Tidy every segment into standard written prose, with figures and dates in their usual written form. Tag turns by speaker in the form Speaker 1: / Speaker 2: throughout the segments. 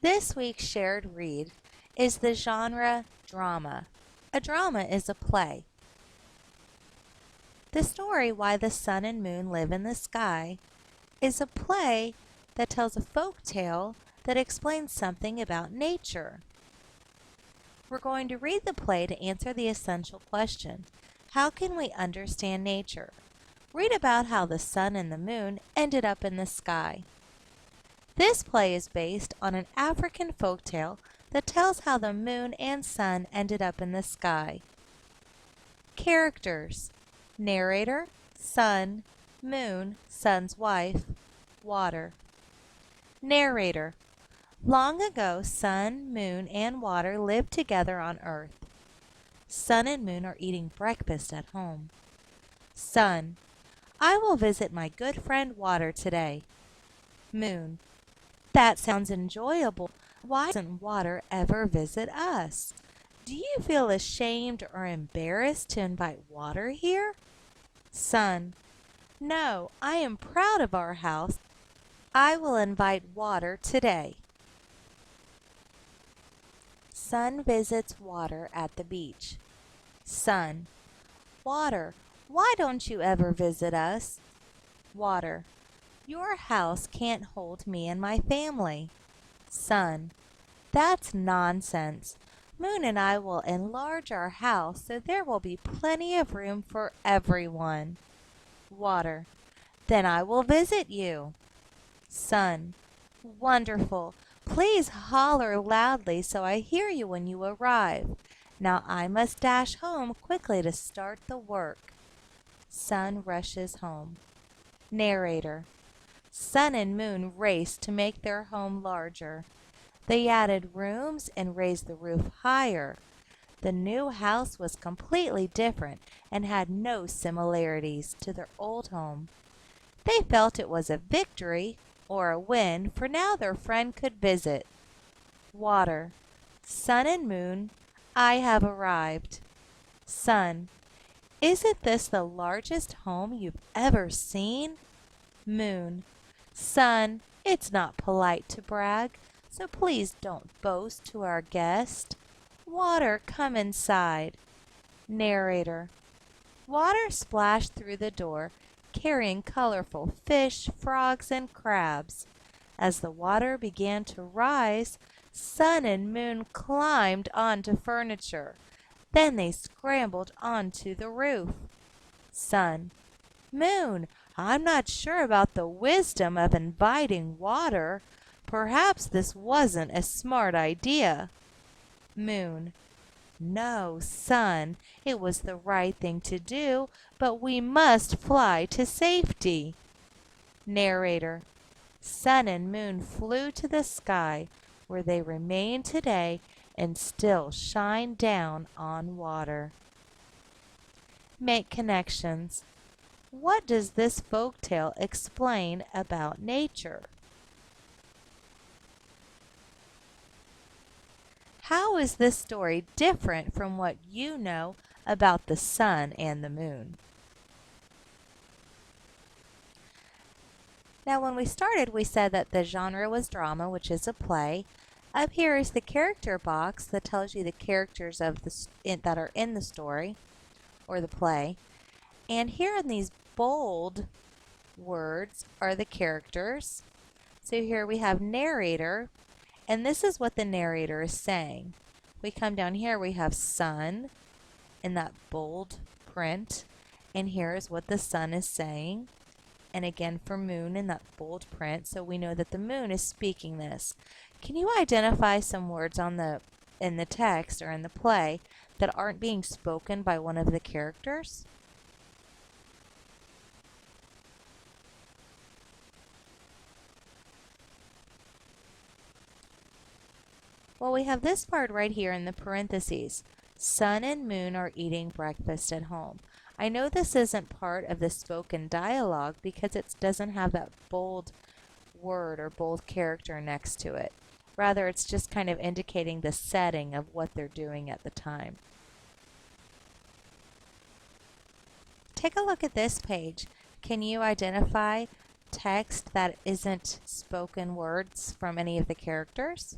Speaker 1: This week's shared read is the genre drama. A drama is a play. The story Why the Sun and Moon Live in the Sky is a play that tells a folk tale that explains something about nature. We're going to read the play to answer the essential question, how can we understand nature? Read about how the sun and the moon ended up in the sky. This play is based on an African folktale that tells how the moon and sun ended up in the sky. Characters: narrator, sun, moon, sun's wife, water. Narrator: long ago, sun, moon, and water lived together on earth. Sun and moon are eating breakfast at home. Sun: I will visit my good friend Water today. Moon: that sounds enjoyable. Why doesn't Water ever visit us? Do you feel ashamed or embarrassed to invite Water here? Sun: no, I am proud of our house. I will invite Water today. Sun visits Water at the beach. Sun: Water, why don't you ever visit us? Water: your house can't hold me and my family. Sun: that's nonsense. Moon and I will enlarge our house so there will be plenty of room for everyone. Water: then I will visit you. Sun: wonderful. Please holler loudly so I hear you when you arrive. Now I must dash home quickly to start the work. Sun rushes home. Narrator: Sun and Moon raced to make their home larger. They added rooms and raised the roof higher. The new house was completely different and had no similarities to their old home. They felt it was a victory or a win, for now their friend could visit. Water: Sun and Moon, I have arrived. Sun: isn't this the largest home you've ever seen? Moon: Sun, it's not polite to brag, so please don't boast to our guest. Water, come inside. Narrator: Water splashed through the door, carrying colorful fish, frogs, and crabs. As the water began to rise, Sun and Moon climbed onto furniture. Then they scrambled onto the roof. Sun: Moon, I'm not sure about the wisdom of inviting Water. Perhaps this wasn't a smart idea. Moon: no, Sun, it was the right thing to do, but we must fly to safety. Narrator: Sun and Moon flew to the sky, where they remain today and still shine down on Water. Make connections. What does this folktale explain about nature? How is this story different from what you know about the sun and the moon? Now, when we started, we said that the genre was drama, which is a play. Up here is the character box that tells you the characters of that are in the story or the play. And here in these bold words are the characters. So here we have narrator, and this is what the narrator is saying. We come down here, we have sun in that bold print, and here is what the sun is saying. And again for moon in that bold print, so we know that the moon is speaking this. Can you identify some words in the text or in the play that aren't being spoken by one of the characters? Well, we have this part right here in the parentheses. Sun and Moon are eating breakfast at home. I know this isn't part of the spoken dialogue because it doesn't have that bold word or bold character next to it. Rather, it's just kind of indicating the setting of what they're doing at the time. Take a look at this page. Can you identify text that isn't spoken words from any of the characters?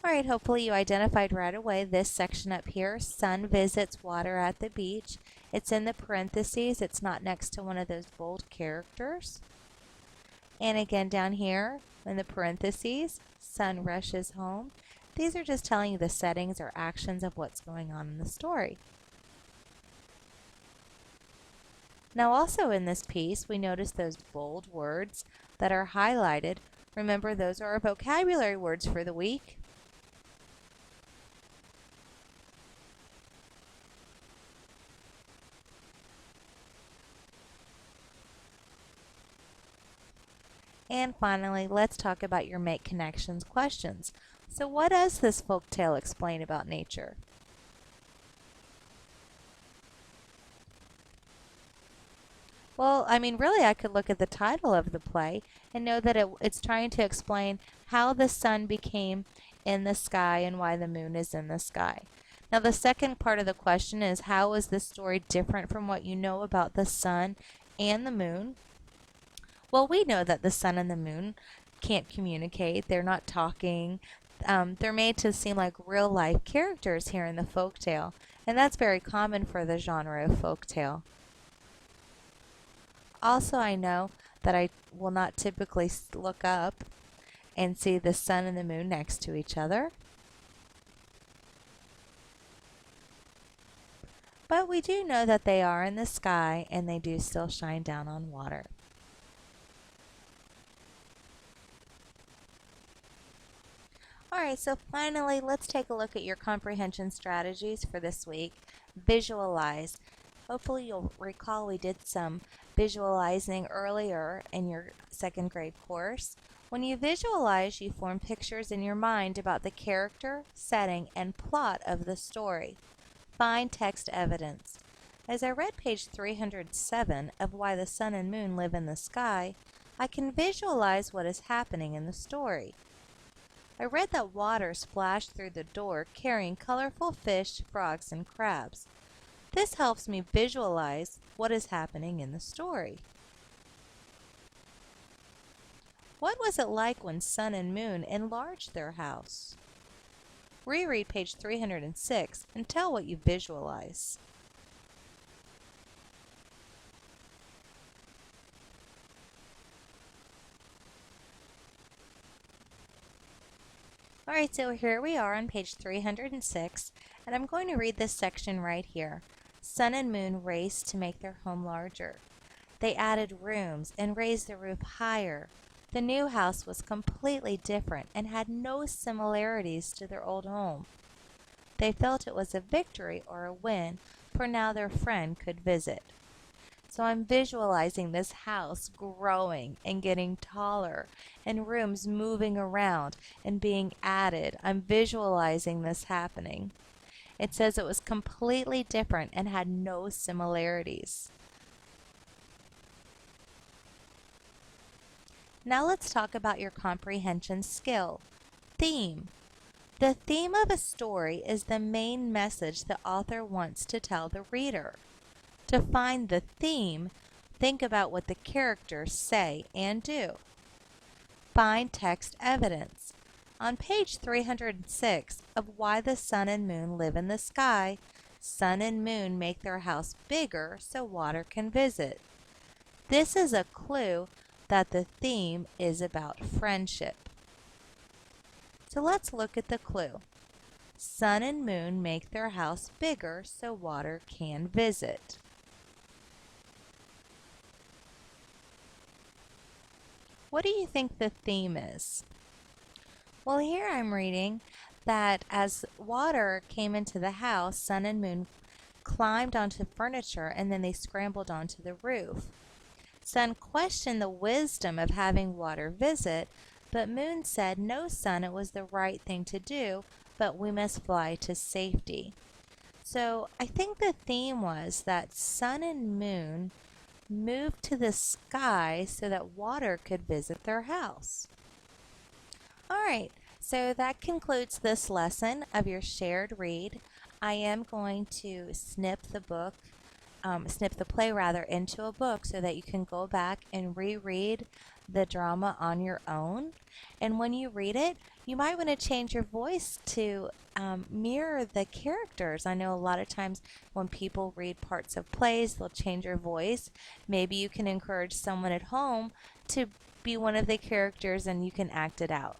Speaker 1: All right, hopefully you identified right away this section up here, sun visits water at the beach. It's in the parentheses. It's not next to one of those bold characters. And again down here in the parentheses, sun rushes home. These are just telling you the settings or actions of what's going on in the story. Now also in this piece, we notice those bold words that are highlighted. Remember, those are our vocabulary words for the week. And finally, let's talk about your make connections questions. So what does this folk tale explain about nature? Well, I mean, really, I could look at the title of the play and know that it's trying to explain how the sun became in the sky and why the moon is in the sky. Now, the second part of the question is, how is this story different from what you know about the sun and the moon? Well, we know that the sun and the moon can't communicate. They're not talking. They're made to seem like real life characters here in the folktale, and that's very common for the genre of folktale. Also, I know that I will not typically look up and see the sun and the moon next to each other. But we do know that they are in the sky and they do still shine down on water. Alright, so finally, let's take a look at your comprehension strategies for this week. Visualize. Hopefully you'll recall we did some visualizing earlier in your second grade course. When you visualize, you form pictures in your mind about the character, setting, and plot of the story. Find text evidence. As I read page 307 of Why the Sun and Moon Live in the Sky, I can visualize what is happening in the story. I read that water splashed through the door carrying colorful fish, frogs, and crabs. This helps me visualize what is happening in the story. What was it like when Sun and Moon enlarged their house? Reread page 306 and tell what you visualize. Alright, so here we are on page 306, and I'm going to read this section right here. Sun and Moon raced to make their home larger. They added rooms and raised the roof higher. The new house was completely different and had no similarities to their old home. They felt it was a victory or a win, for now their friend could visit. So I'm visualizing this house growing and getting taller and rooms moving around and being added. I'm visualizing this happening. It says it was completely different and had no similarities. Now let's talk about your comprehension skill. Theme. The theme of a story is the main message the author wants to tell the reader. To find the theme, think about what the characters say and do. Find text evidence. On page 306 of Why the Sun and Moon Live in the Sky, Sun and Moon make their house bigger so water can visit. This is a clue that the theme is about friendship. So let's look at the clue. Sun and Moon make their house bigger so water can visit. What do you think the theme is? Well, here I'm reading that as water came into the house, Sun and Moon climbed onto furniture and then they scrambled onto the roof. Sun questioned the wisdom of having water visit, but Moon said, "No, Sun, it was the right thing to do, but we must fly to safety." So I think the theme was that Sun and Moon moved to the sky so that water could visit their house. All right, so that concludes this lesson of your shared read. I am going to snip the play rather into a book so that you can go back and reread the drama on your own. And when you read it, you might want to change your voice to mirror the characters. I know a lot of times when people read parts of plays, they'll change your voice. Maybe you can encourage someone at home to be one of the characters and you can act it out.